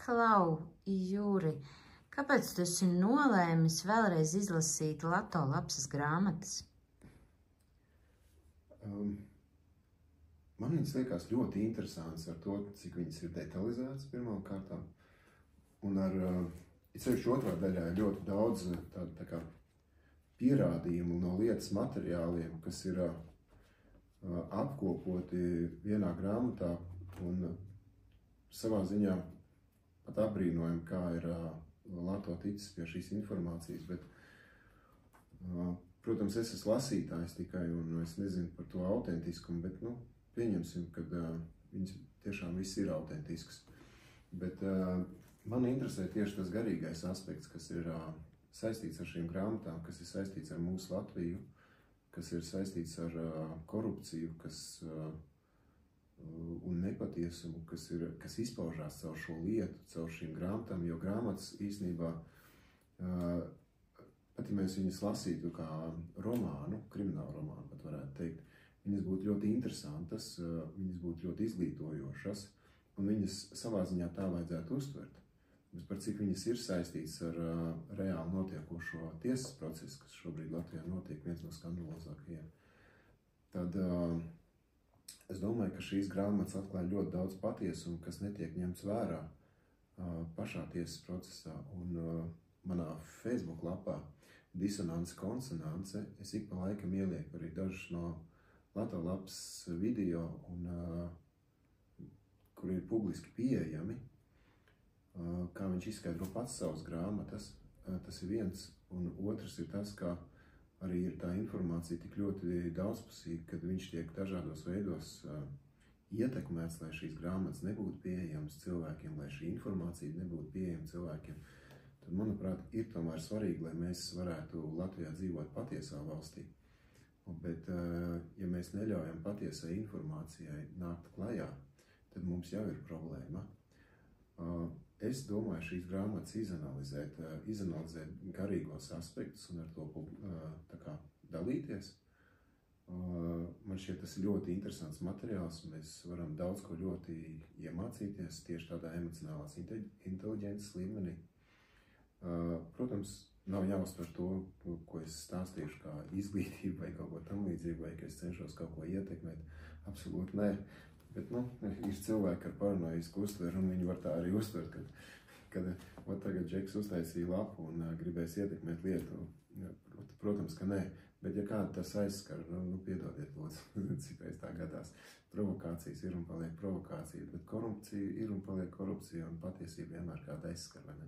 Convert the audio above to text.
Klau, Jūri, kāpēc tu esi nolēmis vēlreiz izlasīt Lato Lapsas grāmatas? Man viņas liekas ļoti interesants ar to, cik viņas ir detalizētas pirmām kārtām. Un ar, sevišķi otrā daļā ir ļoti daudz tā kā pierādījumu no lietas materiāliem, kas ir apkopoti vienā grāmatā un savā ziņā pat apbrīnojam, kā ir Lato ticis pie šīs informācijas, bet, protams, es esmu lasītājs tikai un es nezinu par to autentiskumu, bet, pieņemsim, ka viņas tiešām viss ir autentisks. Bet man interesē tieši tas garīgais aspekts, kas ir saistīts ar šīm grāmatām, kas ir saistīts ar mūsu Latviju, kas ir saistīts ar korupciju, un nepatiesumu, kas izpaužās caur šo lietu, caur šīm grāmatām, jo grāmatas īstenībā, pat ja mēs viņas lasītu kā romānu, kriminālu romānu, pat varētu teikt, viņas būtu ļoti interesantas, viņas būtu ļoti izglītojošas, un viņas savā ziņā tā vajadzētu uztvert. Bet par cik viņas ir saistītas ar reāli notiekošo tiesas procesu, kas šobrīd Latvijā notiek, viens no skandalozākajiem, tad es domāju, ka šīs grāmatas atklāja ļoti daudz patiesumu, kas netiek ņemts vērā pašā tiesas procesā. Un manā Facebook lapā Disonance konsonance es ik pa laikam ielieku arī dažus no Lato Lapas video, kur ir publiski pieejami, kā viņš izskaidro pats savas grāmatas. Tas ir viens, un otrs ir tas, ka arī ir tā informācija tik ļoti daudzpusīga, kad viņš tiek dažādos veidos ietekmēts, lai šīs grāmatas nebūtu pieejamas cilvēkiem, lai šī informācija nebūtu pieejama cilvēkiem. Tad, manuprāt, ir tomēr svarīgi, lai mēs varētu Latvijā dzīvot patiesā valstī. Bet, ja mēs neļaujam patiesai informācijai nākt klajā, tad mums jau ir problēma. Es domāju, šīs grāmatas izanalizēt garīgos aspektus un ar to tā kā dalīties. Man šķiet, tas ir ļoti interesants materiāls, un mēs varam daudz ko ļoti iemācīties tieši tādā emocionālās inteliģences līmenī. Protams, nav jāuztver to, ko es stāstīšu kā izglītību vai kaut ko tam līdzīgu, vai ka es cenšos kaut ko ietekmēt. Absolūti nē. Bet, ir cilvēki ar paranoisku uztveru, un viņi var tā arī uztvert, kad tagad Džeks uztaisīja lapu un gribēs ietekmēt lietu. Protams, ka nē. Bet, ja kāda tas aizskar, piedodiet, lūdzu, cik reiz tā gadās. Provokācijas ir un paliek provokācija, bet korupcija ir un paliek korupcija, un patiesība vienmēr kāda aizskar, vai ne?